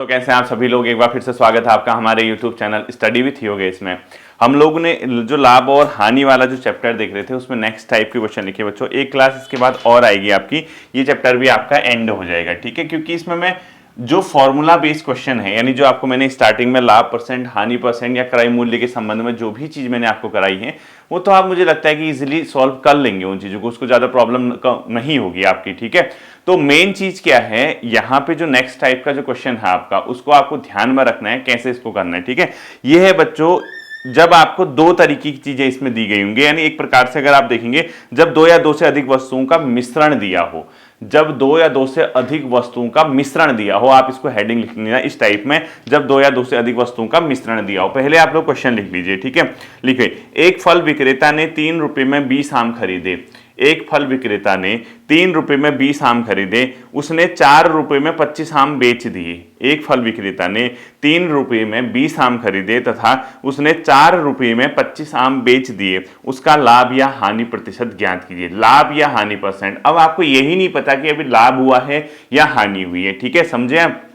तो कैसे हैं आप सभी लोग। एक बार फिर से स्वागत है आपका हमारे YouTube channel study with Yogesh में। हम लोगों ने जो लाभ और हानि वाला जो चैप्टर देख रहे थे उसमें नेक्स्ट टाइप के क्वेश्चन लिखे बच्चों। एक क्लास इसके बाद और आएगी आपकी, ये चैप्टर भी आपका एंड हो जाएगा, ठीक है। क्योंकि इसमें मैं जो फॉर्मूला बेस्ड क्वेश्चन है, यानी जो आपको मैंने स्टार्टिंग में लाभ परसेंट, हानि परसेंट या क्रय मूल्य के संबंध में जो भी चीज मैंने आपको कराई है वो तो आप, मुझे लगता है कि इजीली सॉल्व कर लेंगे उन चीजों को, उसको ज्यादा प्रॉब्लम नहीं होगी आपकी, ठीक है। तो मेन चीज क्या है यहाँ पे, जो नेक्स्ट टाइप का जो क्वेश्चन है आपका, उसको आपको ध्यान में रखना है, कैसे इसको करना है, ठीक है। ये है बच्चों, जब आपको दो तरीके की चीजें इसमें दी गई होंगी, यानी एक प्रकार से अगर आप देखेंगे, जब दो या दो से अधिक वस्तुओं का मिश्रण दिया हो, जब दो या दो से अधिक वस्तुओं का मिश्रण दिया हो, आप इसको हेडिंग लिख लेना इस टाइप में, जब दो या दो से अधिक वस्तुओं का मिश्रण दिया हो। पहले आप लोग क्वेश्चन लिख लीजिए, ठीक है। लिखिए, एक फल विक्रेता ने 3 रुपए में 20 आम खरीदे। एक फल विक्रेता ने 3 रुपए में 20 आम खरीदे, उसने 4 रुपए में 25 आम बेच दिए। एक फल विक्रेता ने 3 रुपए में 20 आम खरीदे तथा उसने 4 रुपए में 25 आम बेच दिए, उसका लाभ या हानि प्रतिशत ज्ञात कीजिए। लाभ या हानि परसेंट। अब आपको यही नहीं पता कि अभी लाभ हुआ है या हानि हुई है, ठीक है, समझे आप।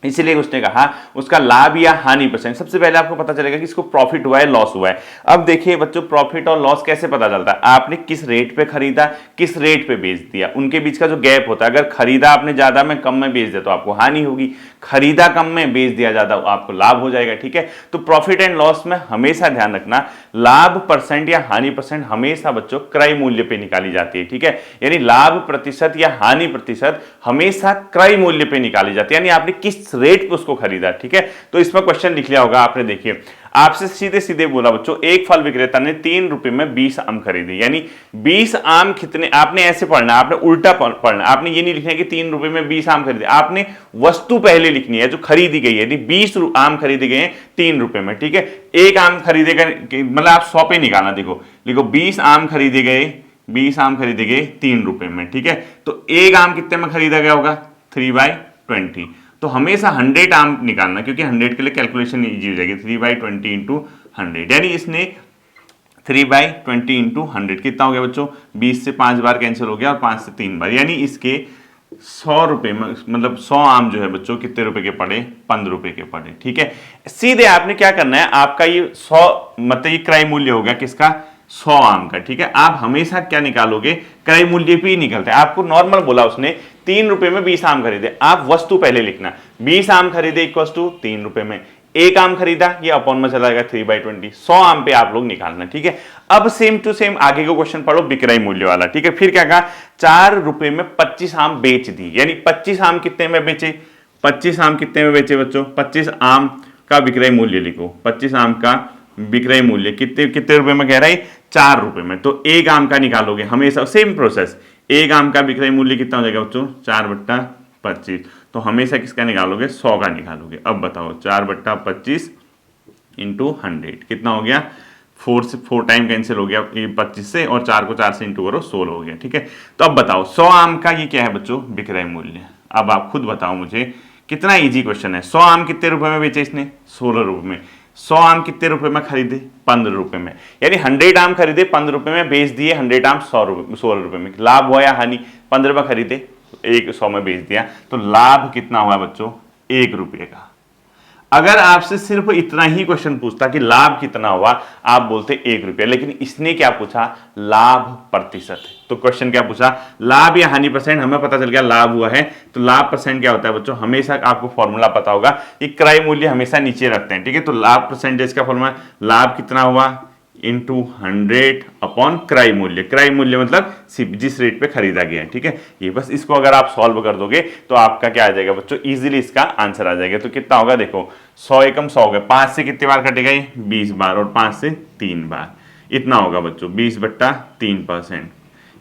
इसलिए उसने कहा उसका लाभ या हानि परसेंट। सबसे पहले आपको पता चलेगा कि इसको प्रॉफिट हुआ है, लॉस हुआ है। अब देखिए बच्चों, प्रॉफिट और लॉस कैसे पता चलता है? आपने किस रेट पे खरीदा, किस रेट पे बेच दिया, उनके बीच का जो गैप होता है। अगर खरीदा आपने ज्यादा में, कम में बेच दिया तो आपको हानि होगी, खरीदा कम में, बेच दिया ज्यादा, आपको लाभ हो जाएगा, ठीक है। तो प्रॉफिट एंड लॉस में हमेशा ध्यान रखना, लाभ परसेंट या हानि परसेंट हमेशा बच्चों क्रय मूल्य पे निकाली जाती है, ठीक है। यानी लाभ प्रतिशत या हानि प्रतिशत हमेशा क्रय मूल्य पे निकाली जाती है, यानी आपने किस रेट पे उसको खरीदा, ठीक है। तो इसमें क्वेश्चन लिख लिया होगा आपने, देखिए आपसे सीधे सीधे बोला बच्चों, एक फल विक्रेता ने 3 रुपए में 20 आम खरीदे। यानी 20 आम कितने, आपने ऐसे पढ़ना, आपने उल्टा पढ़ना। आपने ये नहीं लिखना है कि 3 रुपए में 20 आम खरीदे, आपने वस्तु पहले लिखनी है जो खरीदी गई है। यदि 20 आम खरीदे गए हैं 3 रुपए में, ठीक है। एक आम खरीदे गए, मतलब आप 100 पे निकालना, देखो लिखो 20 आम खरीदे गए, 20 आम खरीदे गए 3 रुपए में, ठीक है। तो एक आम कितने में खरीदा गया होगा? 3/20। तो हमेशा 100 आम निकालना, क्योंकि 100 के लिए कैलकुलेशन इजी हो जाएगी। 3/20 इंटू 100, यानी इसने 3/20 इंटू 100 कितना हो गया बच्चों? 20 से 5 बार कैंसिल हो गया और 5 से 3 बार, यानी इसके 100 रुपए में, मतलब 100 आम जो है बच्चों कितने रुपए के पड़े? 15 रुपए के पड़े, ठीक है। सीधे आपने क्या करना है, आपका ये 100 मतलब ये क्रय मूल्य हो गया किसका? 100 आम का, ठीक है। आप हमेशा क्या निकालोगे? क्रय मूल्य पे ही निकलते हैं। आपको नॉर्मल बोला उसने 3 रुपए में 20 आम खरीदे, आप वस्तु पहले लिखना, 20 आम खरीदे इक्वल टू 3 रुपए में, एक आम खरीदा, ये अपॉन में चला जाएगा 3/20, 100 आम पे आप लोग निकालना, ठीक है। अब सेम टू सेम आगे का क्वेश्चन पढ़ो, विक्रय मूल्य वाला, ठीक है। फिर क्या कहा? 4 रुपए में 25 आम बेच दी, यानी 25 आम कितने में बेचे? 25 आम कितने में बेचे बच्चों? 25 आम का विक्रय मूल्य लिखो। 25 आम का विक्रय मूल्य कितने कितने रुपए में कह रहा है? 4 रुपए में। तो एक आम का निकालोगे, हमेशा सेम प्रोसेस, एक आम का विक्रय मूल्य कितना हो जाएगा बच्चों? 4/25। तो हमेशा किसका निकालोगे? 100 का निकालोगे। अब बताओ 4/25 इंटू 100 कितना हो गया? 4 टाइम कैंसिल हो गया 25 से, और 4 को 4 से इंटू करो 16 हो गया, ठीक है। तो अब बताओ 100 आम का ये क्या है बच्चों? विक्रय मूल्य। अब आप खुद बताओ मुझे, कितना इजी क्वेश्चन है। 100 आम कितने रुपए में बेचे इसने? 16 रुपए में। 100 आम कितने रुपए में खरीदे? 15 रुपए में। यानी 100 आम खरीदे, 15 रुपए में बेच दिए, 100 आम 16 रुपए में। लाभ हुआ या हानि? 15 में खरीदे, 100 में बेच दिया, तो लाभ कितना हुआ बच्चों? 1 रुपये का। अगर आपसे सिर्फ इतना ही क्वेश्चन पूछता कि लाभ कितना हुआ, आप बोलते 1 रुपया, लेकिन इसने क्या पूछा? लाभ प्रतिशत। तो क्वेश्चन क्या पूछा? लाभ या हानि परसेंट। हमें पता चल गया लाभ हुआ है, तो लाभ परसेंट क्या होता है बच्चों? हमेशा आपको फॉर्मूला पता होगा कि क्रय मूल्य हमेशा नीचे रखते हैं, ठीक है। तो लाभ परसेंटेज का फॉर्मूला, लाभ कितना हुआ इंटू 100 अपॉन क्रय मूल्य। क्रय मूल्य मतलब जिस रेट पे खरीदा गया है, ठीक है। ये बस इसको अगर आप सॉल्व कर दोगे तो आपका क्या आ जाएगा बच्चों? इजीली इसका आंसर आ जाएगा। तो कितना होगा देखो, 100 एकम 100 हो गया, 5 से कितनी बार कटेगा ये? 20 बार, और 5 से 3 बार, इतना होगा बच्चों 20/3%।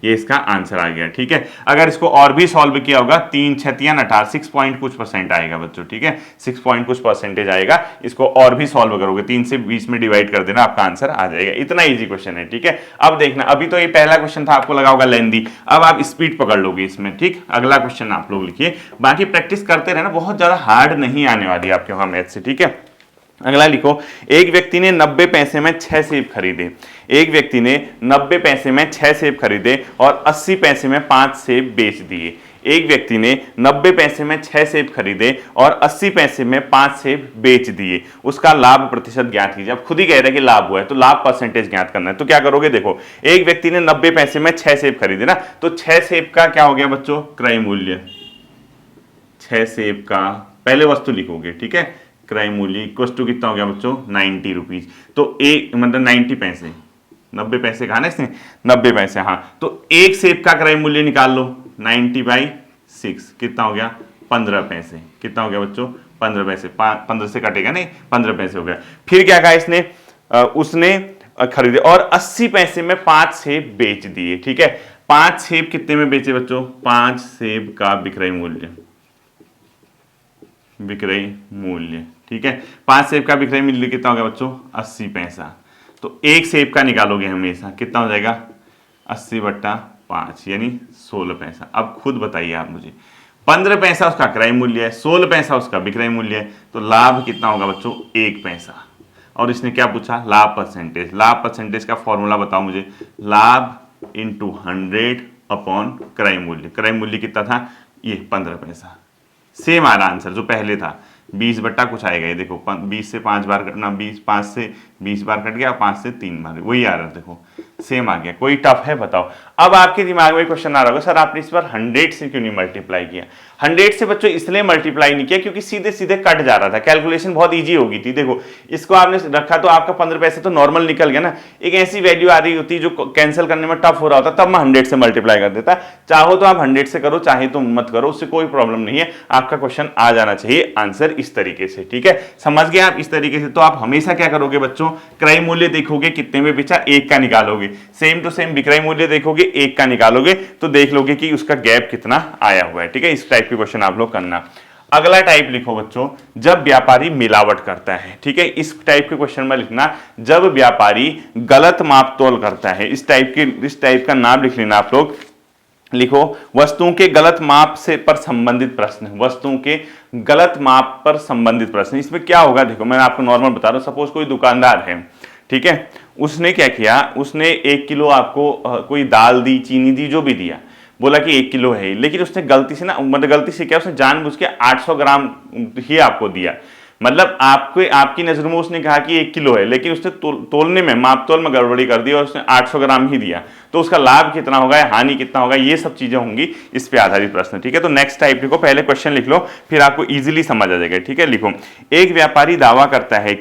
ये इसका आंसर आ गया, ठीक है। अगर इसको और भी सॉल्व किया होगा, 3 6 18 6 पॉइंट कुछ परसेंट आएगा बच्चों, ठीक है। 6 पॉइंट कुछ परसेंटेज आएगा। इसको और भी सॉल्व करोगे, 3 से 20 में डिवाइड कर देना, आपका आंसर आ जाएगा। इतना इजी क्वेश्चन है, ठीक है। अब देखना, अभी तो ये पहला क्वेश्चन था, आपको लगा होगा लेंदी, अब आप स्पीड पकड़ लोगे इसमें, ठीक। अगला क्वेश्चन आप लोग लिखिए, बाकी प्रैक्टिस करते रहना, बहुत ज्यादा हार्ड नहीं आने वाली आपके वहां मैथ से, ठीक है। अगला लिखो, एक व्यक्ति ने 90 पैसे में 6 सेब खरीदे। एक व्यक्ति ने 90 पैसे में 6 सेब खरीदे और 80 पैसे में 5 सेब बेच दिए। एक व्यक्ति ने 90 पैसे में 6 सेब खरीदे और 80 पैसे में 5 सेब बेच दिए, उसका लाभ प्रतिशत ज्ञात कीजिए। अब खुद ही कह रहे हैं कि लाभ हुआ है तो लाभ परसेंटेज ज्ञात करना है। तो क्या करोगे, देखो एक व्यक्ति ने 90 पैसे में 6 सेब खरीदे ना, तो 6 सेब का क्या हो गया बच्चों, क्रय मूल्य। 6 सेब का पहले वस्तु लिखोगे, ठीक है, क्रय मूल्य इक्वल टू कितना हो गया बच्चों, 90 रुपीज। तो एक मतलब 90 पैसे, 90 पैसे कहा ना इसने, 90 पैसे, हाँ, तो एक सेब का क्रय मूल्य निकाल लो, 90/6 कितना हो गया, 15 पैसे। कितना हो गया बच्चों, 15 पैसे। 15 से कटेगा नहीं, 15 पैसे हो गया। फिर क्या कहा इसने, उसने खरीदे और 80 पैसे में 5 सेब बेच दिए, ठीक है। 5 सेब कितने में बेचे बच्चों, 5 सेब का विक्रय मूल्य, विक्रय मूल्य, ठीक है। 5 सेब का विक्रय मूल्य कितना हो गया बच्चों, 80 पैसा। तो एक सेब का निकालोगे हमेशा, कितना हो जाएगा, 80/5 यानी 16 पैसा। अब खुद बताइए आप मुझे, 15 पैसा उसका क्रय मूल्य है, 16 पैसा उसका विक्रय मूल्य है, तो लाभ कितना होगा बच्चों, 1 पैसा। और इसने क्या पूछा, लाभ परसेंटेज। लाभ परसेंटेज का फॉर्मूला बताओ मुझे, लाभ इंटू 100 अपॉन क्रय मूल्य। क्रय मूल्य कितना था, ये 15 पैसा। सेम आ रहा आंसर जो पहले था, 20 बट्टा कुछ आएगा, ये देखो 20 से 5 बार कटना, 5 से 20 बार कट गया, 5 से 3 बार, वही आ रहा है, देखो सेम आ गया। कोई टफ है बताओ। अब आपके दिमाग में क्वेश्चन आ रहा होगा, सर आपने इस बार 100 से क्यों नहीं मल्टीप्लाई किया। 100 से बच्चों इसलिए मल्टीप्लाई नहीं किया क्योंकि सीधे सीधे कट जा रहा था, कैलकुलेशन बहुत ईजी होगी थी। देखो इसको आपने रखा तो आपका 15 पैसे तो नॉर्मल निकल गया ना, एक ऐसी वैल्यू आ रही होती जो कैंसिल करने में टफ हो रहा होता, तब मैं 100 से मल्टीप्लाई कर देता। चाहो तो आप 100 से करो, चाहे तो मत करो, उससे कोई प्रॉब्लम नहीं है, आपका क्वेश्चन आ जाना चाहिए आंसर इस तरीके से, ठीक है। समझ गए आप इस तरीके से। तो आप हमेशा क्या करोगे बच्चों, क्रय मूल्य देखोगे कितने में बेचा, 1 का निकालोगे, सेम टू सेम विक्रय मूल्य देखोगे 1 का निकालोगे, तो देख लोगे कि उसका गैप कितना आया हुआ है, ठीक है। इस टाइप के क्वेश्चन आप लोग करना। अगला टाइप लिखो बच्चों, जब व्यापारी मिलावट करता है, ठीक है। इस टाइप के क्वेश्चन में लिखना, जब व्यापारी गलत माप तोल करता है। इस टाइप का नाम लिख लेना आप लोग। लिखो, वस्तुओं के गलत माप से पर संबंधित प्रश्न। वस्तुओं के गलत माप पर संबंधित प्रश्न। इसमें क्या होगा, देखो मैं आपको नॉर्मल बता रहा हूं। सपोज कोई दुकानदार है, ठीक है, उसने क्या किया, उसने 1 किलो आपको कोई दाल दी, चीनी दी, जो भी दिया, बोला कि 1 किलो है, लेकिन उसने गलती से ना, मतलब गलती से क्या, उसने जानबूझ के 800 ग्राम ही आपको दिया। मतलब आपकी नजर में उसने कहा कि 1 किलो है, लेकिन उसने तोलने में, माप तोल में गड़बड़ी कर दी और उसने 800 ग्राम ही दिया। तो उसका लाभ कितना होगा या हानि कितना होगा, ये सब चीजें होंगी इस पे आधारित प्रश्न, ठीक है। तो नेक्स्ट टाइप लिखो, पहले क्वेश्चन लिख लो, फिर आपको इजीली समझ आ जाएगा, ठीक है। लिखो, एक व्यापारी दावा करता है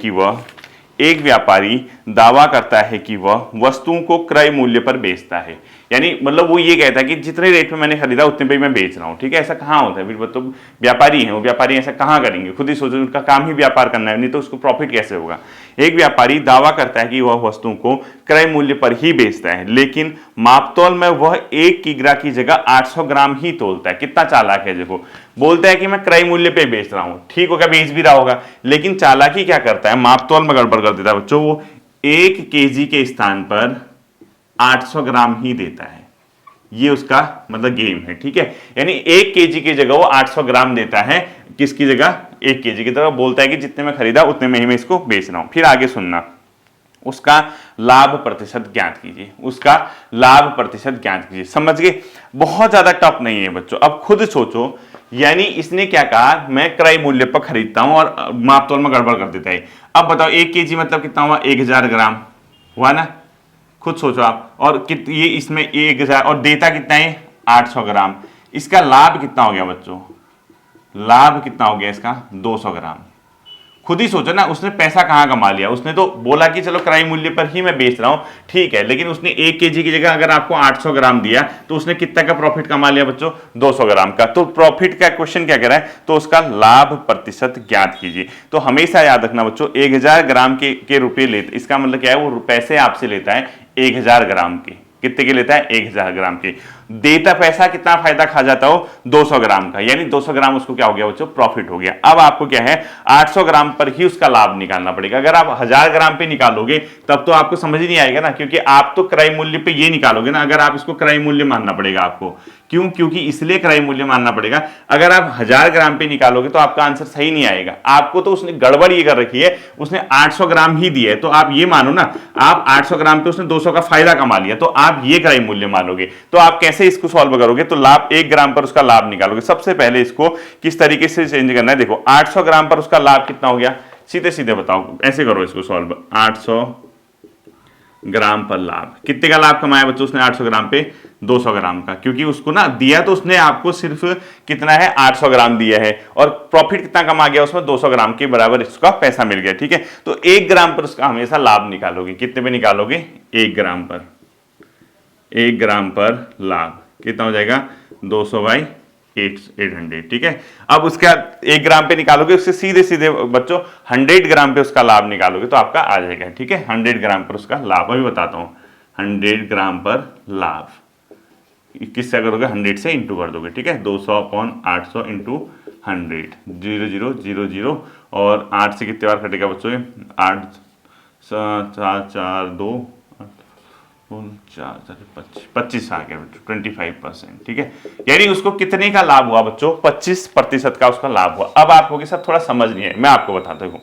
कि वह वस्तुओं को क्रय मूल्य पर बेचता है। यानी मतलब वो ये कहता है कि जितने रेट में मैंने खरीदा उतने पे मैं बेच रहा हूं, ठीक है। ऐसा कहाँ होता है, फिर तो व्यापारी है, वो व्यापारी ऐसा कहाँ करेंगे, खुद ही सोचो, उनका काम ही व्यापार करना है, नहीं तो उसको प्रॉफिट कैसे होगा। एक व्यापारी दावा करता है कि वह वस्तुओं को क्रय मूल्य पर ही बेचता है, लेकिन मापतोल में वह 1 किग्रा की जगह 800 ग्राम ही तोलता है। कितना चालाक है, देखो बोलता है कि मैं क्रय मूल्य पे बेच रहा हूं, ठीक होगा, बेच भी रहा होगा, लेकिन चालाकी क्या करता है, मापतोल में गड़बड़ कर देता है बच्चों। वो 1 केजी के स्थान पर 800 ग्राम ही देता है। ये उसका मतलब गेम है, ठीक है। यानी 1 केजी की जगह वो 800 ग्राम देता है, किसकी जगह, 1 केजी की तरह। बोलता है कि जितने में खरीदा उतने में ही मैं इसको बेच रहा हूं। फिर आगे सुनना, उसका लाभ प्रतिशत ज्ञात कीजिए। उसका लाभ प्रतिशत ज्ञात कीजिए। समझ गए, बहुत ज्यादा टफ नहीं है बच्चों। अब खुद सोचो, यानी इसने क्या कहा, मैं क्रय मूल्य पर खरीदता हूं और मापतोल में गड़बड़ कर देता है। अब बताओ 1 केजी मतलब कितना हुआ, 1000 ग्राम हुआ ना, खुद सोचो आप। और ये इसमें 1000 और देता कितना है, 800 ग्राम। इसका लाभ कितना हो गया बच्चों, लाभ कितना हो गया इसका, 200 ग्राम। खुद ही सोचो ना, उसने पैसा कहां कमा लिया। उसने तो बोला कि चलो क्रय मूल्य पर ही मैं बेच रहा हूं, ठीक है, लेकिन उसने 1 केजी की जगह अगर आपको 800 ग्राम दिया तो उसने कितना का प्रॉफिट कमा लिया बच्चों, 200 ग्राम का। तो प्रॉफिट का क्वेश्चन क्या कह रहा है, तो उसका लाभ प्रतिशत ज्ञात कीजिए। तो हमेशा याद रखना बच्चों, 1000 ग्राम के रुपए लेते, इसका मतलब क्या है, वो पैसे आपसे लेता है 1000 ग्राम के। कितने के लेता है, 1000 ग्राम के। देता पैसा कितना फायदा खा जाता हो, 200 ग्राम का, यानी 200 ग्राम उसको क्या हो गया बच्चों, प्रॉफिट हो गया। अब आपको क्या है, 800 ग्राम पर ही उसका लाभ निकालना पड़ेगा। अगर आप 1000 ग्राम पे निकालोगे तब तो आपको समझ ही नहीं आएगा ना, क्योंकि आप तो क्रय मूल्य पे ये निकालोगे ना। अगर आप इसको क्रय मूल्य मानना पड़ेगा आपको, क्यों, क्योंकि इसलिए क्रय मूल्य मानना पड़ेगा। अगर आप 1000 ग्राम पे निकालोगे तो आपका आंसर सही नहीं आएगा। आपको तो उसने गड़बड़ ये कर रखी है, उसने 800 ग्राम ही दिया है, तो आप ये मानो ना, आप 800 ग्राम पे उसने 200 का फायदा कमा लिया, तो आप ये क्रय मूल्य मानोगे। तो आप कैसे कैसे इसको सॉल्व करोगे, तो लाभ 1 ग्राम पर उसका लाभ निकालोगे। सबसे पहले इसको किस तरीके से चेंज करना है, देखो 800 ग्राम पर उसका लाभ कितना हो गया, सीधे सीधे बताओ, ऐसे करो इसको सॉल्व। 800 ग्राम पर लाभ, कितने का लाभ कमाया बच्चों उसने 800 ग्राम पे, 200 ग्राम का, क्योंकि उसको ना दिया तो उसने आपको सिर्फ कितना है 800 ग्राम दिया है, और प्रॉफिट कितना कमा गया उसमें 200 ग्राम के बराबर इसका पैसा मिल गया, ठीक है। तो 1 ग्राम पर उसका हमेशा लाभ निकालोगे, कितने पे निकालोगे, 1 ग्राम पर, 1 ग्राम पर लाभ कितना हो जाएगा 200/800, ठीक है। अब उसके बाद 1 ग्राम पे निकालोगे, उससे सीधे सीधे बच्चों 100 ग्राम पे उसका लाभ निकालोगे तो आपका आ जाएगा, ठीक है। 100 ग्राम पर उसका लाभ, अभी बताता हूं, 100 ग्राम पर लाभ किससे करोगे, 100 से इंटू कर दोगे, ठीक है। 200/800 इंटू 100, 0 0 0 0, और 8 से कितने बार कटेगा बच्चों, 8 4 4 2 4 25 आ गया, 25%, ठीक है। यानी उसको कितने का लाभ हुआ बच्चों, 25% का उसका लाभ हुआ। अब आपको कि सब थोड़ा समझ नहीं है, मैं आपको बताता हूं,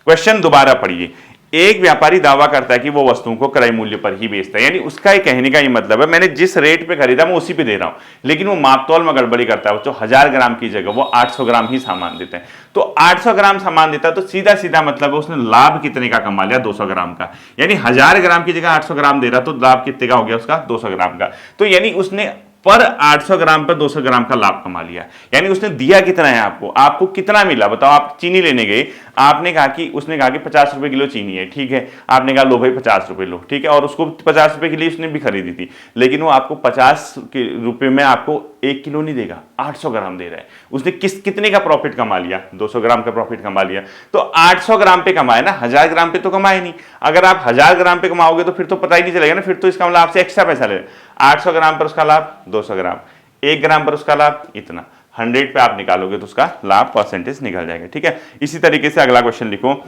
क्वेश्चन दोबारा पढ़िए। एक व्यापारी दावा करता है कि वो वस्तुओं को क्रय मूल्य पर ही बेचता है, यानी उसका कहने का ये मतलब है मैंने जिस रेट पे खरीदा मैं उसी पे दे रहा हूं, लेकिन वो मापतौल में गड़बड़ी करता है बच्चों। 1000 ग्राम की जगह वो 800 ग्राम ही सामान देते हैं, तो 800 ग्राम सामान देता है तो सीधा सीधा मतलब है उसने लाभ कितने का कमा लिया, 200 ग्राम का। यानी 1000 ग्राम की जगह 800 ग्राम दे रहा तो लाभ कितने का हो गया उसका, 200 ग्राम का। तो यानी उसने पर 800 ग्राम पर 200 ग्राम का लाभ कमा लिया। यानी उसने दिया कितना है आपको, आपको कितना मिला बताओ। आप चीनी लेने गए, आपने कहा कि उसने कहा कि 50 रुपए किलो चीनी है, ठीक है। आपने कहा लो भाई 50 रुपए लो, ठीक है, और उसको 50 रुपए के लिए उसने भी खरीदी थी, लेकिन वो आपको 50 रुपए में आपको 1 किलो नहीं देगा, 800 ग्राम दे रहा है। उसने कितने का प्रॉफिट कमा लिया, 200 ग्राम का प्रॉफिट कमा लिया। तो 800 ग्राम पे कमाए ना, 1000 ग्राम पे तो कमाए नहीं। अगर आप 1000 ग्राम पे कमाओगे तो फिर तो पता ही नहीं चलेगा ना, फिर तो इसका मतलब आपसे एक्स्ट्रा पैसा ले। 800 ग्राम पर उसका लाभ 200 ग्राम, 1 ग्राम पर उसका लाभ इतना, 100 पे आप निकालोगे तो उसका लाभ परसेंटेज निकल जाएगा, ठीक है। इसी तरीके से अगला क्वेश्चन लिखो।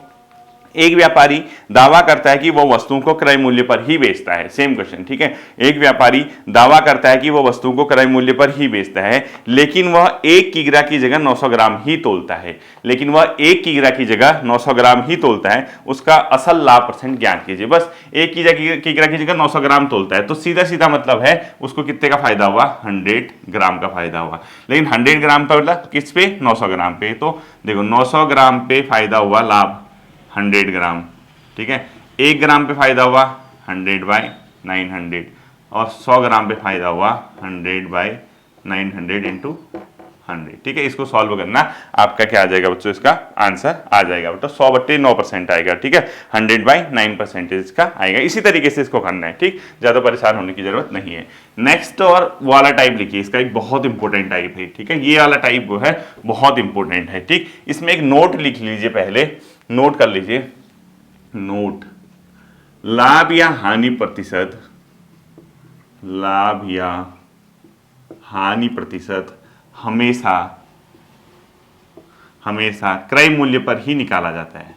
एक व्यापारी दावा करता है कि वो वस्तुओं को क्रय मूल्य पर ही बेचता है, सेम क्वेश्चन, ठीक है। एक व्यापारी दावा करता है कि वो वस्तुओं को क्रय मूल्य पर ही बेचता है, लेकिन वह 1 किग्रा की जगह 900 ग्राम ही तोलता है, लेकिन वह 1 किग्रा की जगह 900 ग्राम ही तोलता है। उसका असल लाभ परसेंट ज्ञात कीजिए। बस 1 किग्रा की जगह 900 ग्राम तोलता है, तो सीधा सीधा मतलब है उसको कितने का फायदा हुआ, 100 ग्राम का फायदा हुआ। लेकिन 100 ग्राम का मतलब किस पे, 900 ग्राम पे। तो देखो 900 ग्राम पे फायदा हुआ लाभ 100 ग्राम, ठीक है। 1 ग्राम पे फायदा हुआ 100/900, और 100 ग्राम पे फायदा हुआ 100/900 इंटू 100, ठीक है। इसको सॉल्व करना, आपका क्या आ जाएगा बच्चों, इसका आंसर आ जाएगा बेटा 100/9% आएगा, ठीक है। 100/9% का आएगा। इसी तरीके से इसको करना है, ठीक, ज्यादा परेशान होने की जरूरत नहीं है। नेक्स्ट और वाला टाइप लिखिए, इसका एक बहुत इंपॉर्टेंट टाइप है, ठीक है। ये वाला टाइप वो है बहुत इंपॉर्टेंट है, ठीक। इसमें एक नोट लिख लीजिए, पहले नोट कर लीजिए, नोट, लाभ या हानि प्रतिशत, लाभ या हानि प्रतिशत हमेशा हमेशा क्रय मूल्य पर ही निकाला जाता है,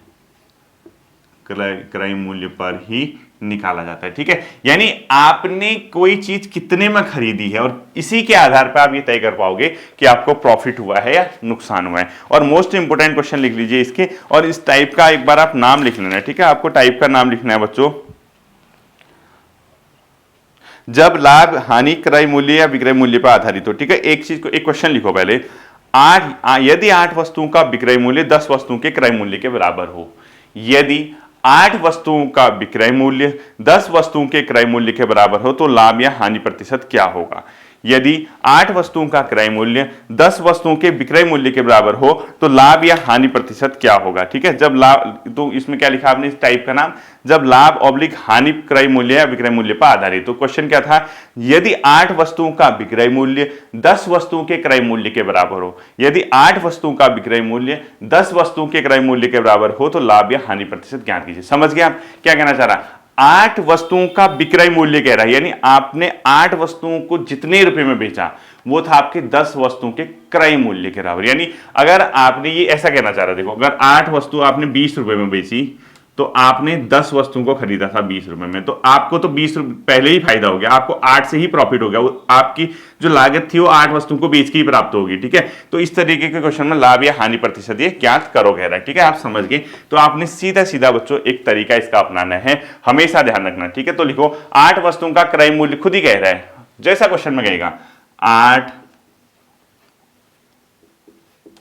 क्रय मूल्य पर ही निकाला जाता है, ठीक है। यानी आपने कोई चीज कितने में खरीदी है और इसी के आधार पर आप ये तय कर पाओगे कि आपको प्रॉफिट हुआ है या नुकसान हुआ है। और मोस्ट इंपोर्टेंट क्वेश्चन लिख लीजिए इसके, और इस टाइप का एक बार आप नाम लिख लेना, ठीक है। आपको टाइप का नाम लिखना है बच्चों, जब लाभ हानि क्रय मूल्य या विक्रय मूल्य पर आधारित हो, ठीक है। एक चीज को, एक क्वेश्चन लिखो पहले, यदि 8 वस्तुओं का विक्रय मूल्य 10 वस्तुओं के क्रय मूल्य के बराबर हो, यदि 8 वस्तुओं का विक्रय मूल्य 10 वस्तुओं के क्रय मूल्य के बराबर हो तो लाभ या हानि प्रतिशत क्या होगा। यदि 8 वस्तुओं का क्रय मूल्य 10 वस्तुओं के विक्रय मूल्य के बराबर हो तो लाभ या हानि प्रतिशत क्या होगा, ठीक है। जब लाभ, तो इसमें क्या लिखा आपने इस टाइप का नाम, जब लाभ ऑब्लिक हानि क्रय मूल्य या विक्रय मूल्य पर आधारित। तो क्वेश्चन क्या था, यदि 8 वस्तुओं का विक्रय मूल्य 10 वस्तुओं के क्रय मूल्य के बराबर हो, यदि 8 वस्तुओं का विक्रय मूल्य 10 वस्तुओं के क्रय मूल्य के बराबर हो तो लाभ या हानि प्रतिशत ज्ञात कीजिए। समझ गए आप क्या कहना चाह रहा, 8 वस्तुओं का विक्रय मूल्य कह रहा है, यानी आपने 8 वस्तुओं को जितने रुपए में बेचा वो था आपके 10 वस्तुओं के क्रय मूल्य के बराबर। यानी अगर आपने, ये ऐसा कहना चाह रहा है, देखो अगर 8 वस्तु आपने 20 रुपए में बेची तो आपने 10 वस्तुओं को खरीदा था 20 रुपए में, तो आपको तो 20 रुपए पहले ही फायदा हो गया, आपको 8 से ही प्रॉफिट हो गया, वो आपकी जो लागत थी वो 8 वस्तुओं को बेच के ही प्राप्त होगी, ठीक है। तो इस तरीके के क्वेश्चन में लाभ या हानि प्रतिशत ये ज्ञात करो कह रहा है, ठीक है। आप समझ गए। तो आपने सीधा सीधा बच्चों एक तरीका इसका अपनाना है, हमेशा ध्यान रखना, ठीक है। तो लिखो 8 वस्तुओं का क्रय मूल्य खुद ही कह रहा है, जैसा क्वेश्चन में कहेगा 8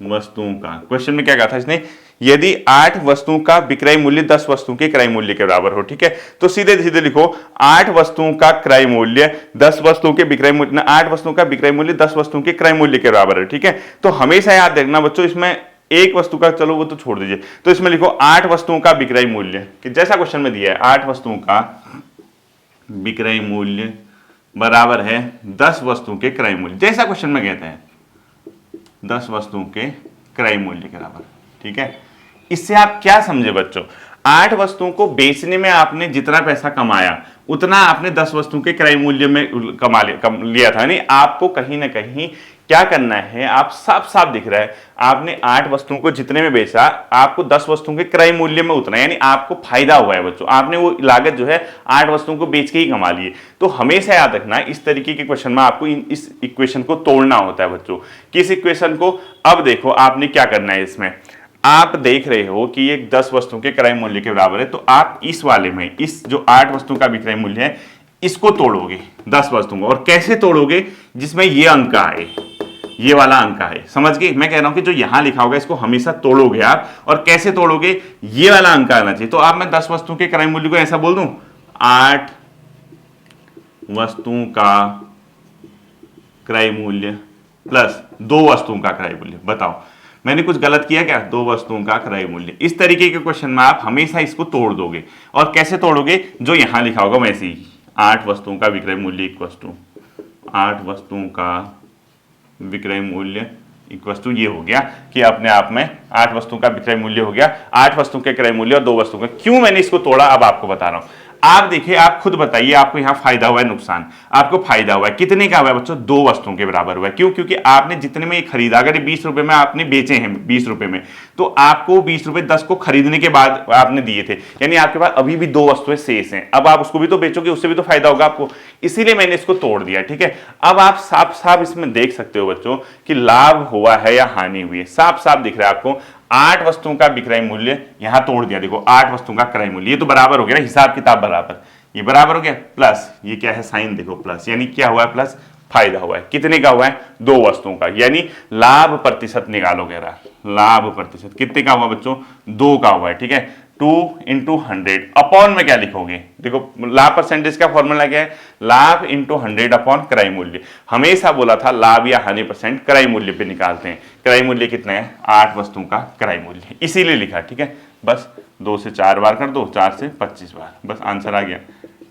वस्तुओं का, क्वेश्चन में क्या कहा था इसने, यदि 8 वस्तुओं का विक्रय मूल्य 10 वस्तुओं के क्रय मूल्य के बराबर हो। ठीक है, तो सीधे सीधे लिखो 8 वस्तुओं का क्रय मूल्य 10 वस्तुओं के विक्रय मूल्य, 8 वस्तुओं का विक्रय मूल्य 10 वस्तुओं के क्रय मूल्य के बराबर है। ठीक है, तो हमेशा याद रखना बच्चों, इसमें एक वस्तु का, चलो वो तो छोड़ दीजिए, तो इसमें लिखो 8 वस्तुओं का विक्रय मूल्य, कि जैसा क्वेश्चन में दिया है 8 वस्तुओं का विक्रय मूल्य बराबर है 10 वस्तुओं के क्रय मूल्य, जैसा क्वेश्चन में कहते हैं 10 वस्तुओं के क्रय मूल्य के बराबर। ठीक है, इससे आप क्या समझे बच्चों, 8 वस्तुओं को बेचने में आपने जितना पैसा कमाया उतना आपने 10 वस्तुओं के क्रय मूल्य में लिया था। यानी आपको कहीं ना कहीं क्या करना है, आप साफ साफ दिख रहा है, आपने 8 वस्तुओं को जितने में बेचा आपको 10 वस्तुओं के क्रय मूल्य में उतना, यानी आपको फायदा हुआ है बच्चों, आपने वो लागत जो है 8 वस्तुओं को बेच के ही कमा ली है। तो हमेशा याद रखना इस तरीके के क्वेश्चन में आपको इस इक्वेशन को तोड़ना होता है बच्चों। किस इक्वेशन को, अब देखो आपने क्या करना है, इसमें आप देख रहे हो कि ये 10 वस्तुओं के क्रय मूल्य के बराबर है, तो आप इस वाले में इस जो 8 वस्तुओं का विक्रय मूल्य है इसको तोड़ोगे 10 वस्तुओं को, और कैसे तोड़ोगे, जिसमें ये अंक आए, ये वाला अंक है, समझ गए। मैं कह रहा हूं कि जो यहां लिखा होगा इसको हमेशा तोड़ोगे आप, और कैसे तोड़ोगे, ये वाला अंक आना चाहिए। तो आप मैं 10 वस्तुओं के क्रय मूल्य को ऐसा बोल दूं, 8 वस्तुओं का क्रय मूल्य प्लस 2 वस्तुओं का क्रय मूल्य। बताओ मैंने कुछ गलत किया क्या, 2 वस्तुओं का क्रय मूल्य। इस तरीके के क्वेश्चन में आप हमेशा इसको तोड़ दोगे, और कैसे तोड़ोगे, जो यहां लिखा होगा वैसे ही, 8 वस्तुओं का विक्रय मूल्य इक्वल टू 8 वस्तुओं का विक्रय मूल्य इक्वल टू, ये हो गया कि अपने आप में 8 वस्तुओं का विक्रय मूल्य हो गया, 8 वस्तुओं के क्रय मूल्य और 2 वस्तुओं का। क्यों मैंने इसको तोड़ा अब आपको बता रहा हूं। आप देखिए, आप खुद बताइए, आपको यहां फायदा हुआ है नुकसान, आपको फायदा हुआ है, कितने का हुआ है बच्चों, 2 वस्तुओं के बराबर हुआ है। क्यों, क्योंकि आपने जितने में ये खरीदा, अगर 20 रुपए में आपने बेचे हैं 20 रुपए में, तो आपको 20 रुपए 10 को खरीदने के बाद आपने दिए थे, यानी आपके पास अभी भी 2 वस्तुएं शेष हैं। अब आप उसको भी तो बेचोगे, उससे भी तो फायदा होगा आपको, इसीलिए मैंने इसको तोड़ दिया। ठीक है, अब आप साफ साफ इसमें देख सकते हो बच्चों कि लाभ हुआ है या हानि हुई है, साफ साफ दिख रहा है आपको। 8 वस्तुओं का विक्रय मूल्य यहां तोड़ दिया, देखो 8 वस्तुओं का क्रय मूल्य, ये तो बराबर हो गया, हिसाब किताब बराबर, ये बराबर हो गया, प्लस ये क्या है साइन, देखो प्लस, यानी क्या हुआ है, प्लस फायदा हुआ है। कितने का हुआ है, 2 वस्तुओं का, यानी लाभ प्रतिशत निकालोगे, लाभ प्रतिशत कितने का हुआ बच्चों, 2 का हुआ है। ठीक है, 2 × 100 अपॉन में क्या लिखोगे, देखो लाभ परसेंटेज का फॉर्मूला क्या है, लाभ × 100 अपॉन क्रय मूल्य। हमेशा बोला था लाभ या हानि परसेंट क्रय मूल्य पे निकालते हैं, क्रय मूल्य कितना है, 8 वस्तुओं का क्रय मूल्य, इसीलिए लिखा। ठीक है, बस 2 से 4 बार कर दो, 4 से 25 बार, बस आंसर आ गया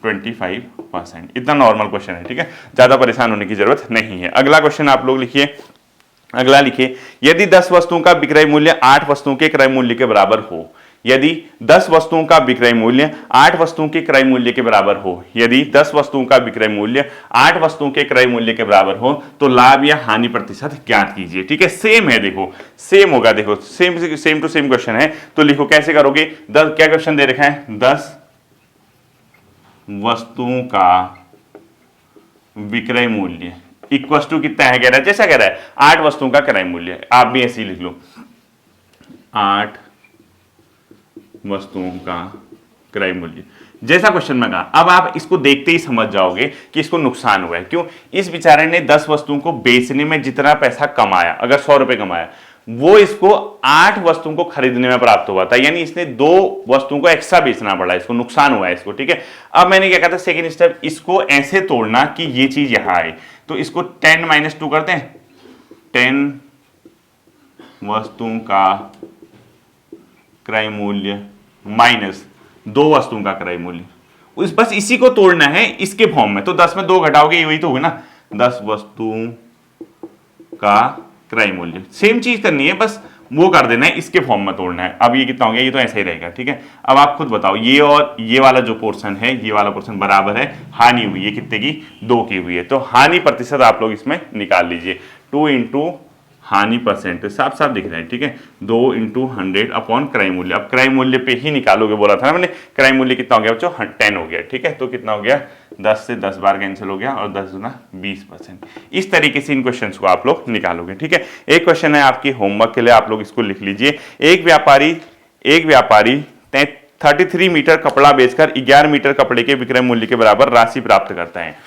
25%। इतना नॉर्मल क्वेश्चन है। ठीक है, ज्यादा परेशान होने की जरूरत नहीं है। अगला क्वेश्चन आप लोग लिखिए, अगला लिखिए, यदि 10 वस्तुओं का विक्रय मूल्य 8 वस्तुओं के क्रय मूल्य के बराबर हो, यदि 10 वस्तुओं का विक्रय मूल्य 8 वस्तुओं के क्रय मूल्य के बराबर हो, यदि 10 वस्तुओं का विक्रय मूल्य 8 वस्तुओं के क्रय मूल्य के बराबर हो, तो लाभ या हानि प्रतिशत ज्ञात कीजिए। ठीक है, सेम है, देखो सेम होगा, देखो सेम टू सेम क्वेश्चन है, तो लिखो कैसे करोगे, 10 क्या क्वेश्चन दे रखा है, 10 वस्तुओं का विक्रय मूल्य इक्वल टू कितना है, कह रहा है, जैसा कह रहा है 8 वस्तुओं का क्रय मूल्य, आप भी ऐसे ही लिख लो, 8 वस्तुओं का क्रय मूल्य, जैसा क्वेश्चन में कहा। अब आप इसको देखते ही समझ जाओगे कि इसको नुकसान हुआ है। क्यों, इस बेचारे ने 10 वस्तुओं को बेचने में जितना पैसा कमाया, अगर 100 रुपए कमाया, वो इसको 8 वस्तुओं को खरीदने में प्राप्त हुआ था, यानी इसने 2 वस्तुओं को एक्स्ट्रा बेचना पड़ा, इसको नुकसान हुआ है इसको। ठीक है, अब मैंने क्या कहा था, सेकेंड स्टेप, इसको ऐसे तोड़ना कि ये चीज यहां आए, तो इसको 10 - 2 करते हैं, 10 वस्तुओं का क्रय मूल्य माइनस 2 वस्तुओं का क्रय मूल्य, बस इसी को तोड़ना है इसके फॉर्म में। तो 10 में 2 घटाओगे, वही तो होगा ना, 10 वस्तुओं का क्रय मूल्य, सेम चीज करनी है, बस वो कर देना है, इसके फॉर्म में तोड़ना है। अब ये कितना हो गया, ये तो ऐसा ही रहेगा। ठीक है, अब आप खुद बताओ, ये और ये वाला जो पोर्शन है, ये वाला पोर्शन बराबर है, हानि हुई है कितने की, 2 की हुई है, तो हानि प्रतिशत आप लोग इसमें निकाल लीजिए, 2 × हानि परसेंटेज, साफ साफ दिख रहा है। ठीक है, 2 × 100 अपॉन क्रय मूल्य, अब क्रय मूल्य पे ही निकालोगे, बोला था ना मैंने, क्रय मूल्य कितना हो गया बच्चों, 10 हो गया। ठीक है, तो कितना हो गया, 10 से 10 बार कैंसिल हो गया, और 10 × 20%। इस तरीके से इन क्वेश्चंस को आप लोग निकालोगे। ठीक है, एक क्वेश्चन है आपकी होमवर्क के लिए, आप लोग इसको लिख लीजिए। एक व्यापारी 33 मीटर कपड़ा बेचकर 11 मीटर कपड़े के विक्रय मूल्य के बराबर राशि प्राप्त करता है।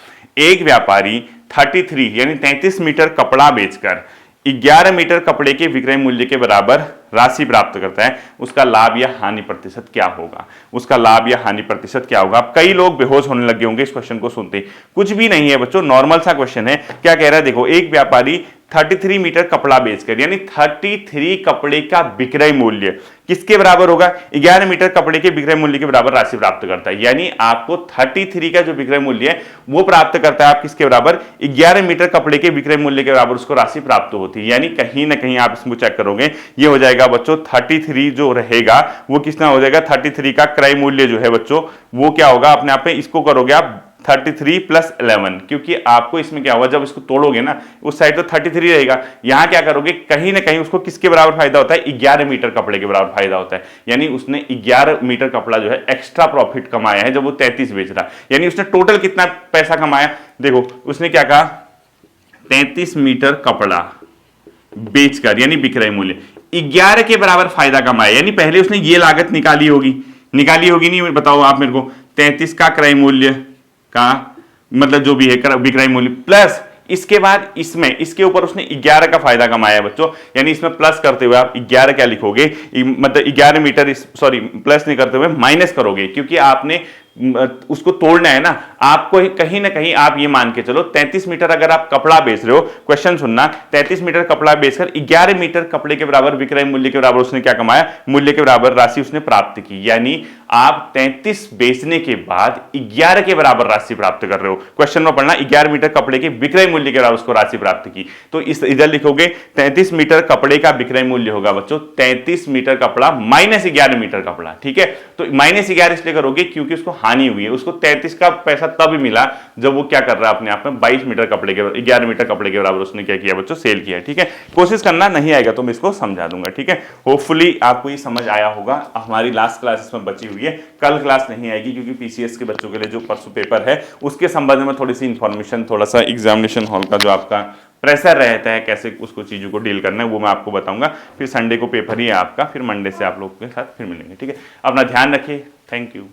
एक व्यापारी 33 यानी 33 मीटर कपड़ा बेचकर 11 मीटर कपड़े के विक्रय मूल्य के बराबर राशि प्राप्त करता है, उसका लाभ या हानि प्रतिशत क्या होगा? उसका लाभ या हानि प्रतिशत क्या होगा? अब कई लोग बेहोश होने लगे होंगे इस क्वेश्चन को सुनते। कुछ भी नहीं है बच्चों, नॉर्मल सा क्वेश्चन है। क्या कह रहा है देखो, एक व्यापारी 33 मीटर कपड़ा बेचकर यानी 33 कपड़े का विक्रय मूल्य किसके बराबर होगा? 11 मीटर कपड़े के विक्रय मूल्य के बराबर राशि प्राप्त करता है। यानी आपको 33 का जो विक्रय मूल्य है वो प्राप्त करता है आप किसके बराबर? 11 मीटर कपड़े के विक्रय मूल्य के बराबर उसको राशि प्राप्त होती है। यानी कहीं ना कहीं आप इसको चेक करोगे, ये हो जाएगा बच्चों 33 जो रहेगा वो कितना हो जाएगा? 33 का क्रय मूल्य जो है बच्चों वो क्या होगा? अपने आप में इसको करोगे आप 33 प्लस 11, क्योंकि आपको इसमें क्या होगा, जब इसको तोड़ोगे ना उस साइड तो 33 रहेगा, यहां क्या करोगे कहीं ना कहीं उसको किसके बराबर फायदा होता है? 11 मीटर कपड़े के बराबर फायदा होता है। यानी उसने 11 मीटर कपड़ा जो है एक्स्ट्रा प्रॉफिट कमाया है जब वो 33 बेच रहा। यानी उसने टोटल कितना पैसा कमाया? देखो उसने क्या कहा, 33 मीटर कपड़ा बेचकर यानी विक्रय मूल्य 11 के बराबर फायदा कमाया। यानी पहले उसने ये लागत निकाली होगी नहीं? बताओ आप मेरे को, 33 का क्रय मूल्य का मतलब जो भी है विक्रय मूल्य प्लस इसके बाद इसके ऊपर उसने 11 का फायदा कमाया बच्चों। यानी इसमें प्लस करते हुए आप 11 क्या लिखोगे? मतलब 11 मीटर, सॉरी प्लस नहीं करते हुए माइनस करोगे, क्योंकि आपने उसको तोड़ना है ना। आपको कहीं ना कहीं आप ये मान के चलो 33 मीटर अगर आप कपड़ा बेच रहे हो, क्वेश्चन सुनना, 33 मीटर कपड़ा बेचकर 11 मीटर कपड़े के बराबर विक्रय मूल्य के बराबर उसने क्या कमाया? मूल्य के बराबर राशि उसने प्राप्त की। यानी आप 33 बेचने के बाद 11 के बराबर राशि प्राप्त कर रहे हो। क्वेश्चन में पढ़ना, 11 मीटर कपड़े के विक्रय मूल्य के बराबर उसको राशि प्राप्त की। तो इस इधर लिखोगे 33 मीटर कपड़े का विक्रय मूल्य होगा बच्चों 33 मीटर कपड़ा माइनस 11 मीटर कपड़ा। ठीक है, तो माइनस 11 इसलिए करोगे क्योंकि उसको हानि हुई है। उसको 33 का पैसा तब मिला जब वो क्या कर रहा है अपने आप में 22 मीटर कपड़े के 11 मीटर कपड़े के बराबर उसने क्या किया बच्चों? सेल किया। ठीक है, कोशिश करना, नहीं आएगा तो मैं इसको समझा दूंगा। ठीक है, होपफुली आपको ये समझ आया होगा। हमारी लास्ट क्लास इसमें बची हुई है, कल क्लास नहीं आएगी क्योंकि पीसीएस के बच्चों के लिए जो परसों पेपर है उसके संबंध में थोड़ी सी इंफॉर्मेशन, थोड़ा सा एग्जामिनेशन हॉल का जो आपका प्रेशर रहता है, कैसे उसको चीज़ों को डील करना है वो मैं आपको बताऊंगा। फिर संडे को पेपर ही है आपका, फिर मंडे से आप लोगों के साथ फिर मिलेंगे। ठीक है, अपना ध्यान रखिए। Thank you.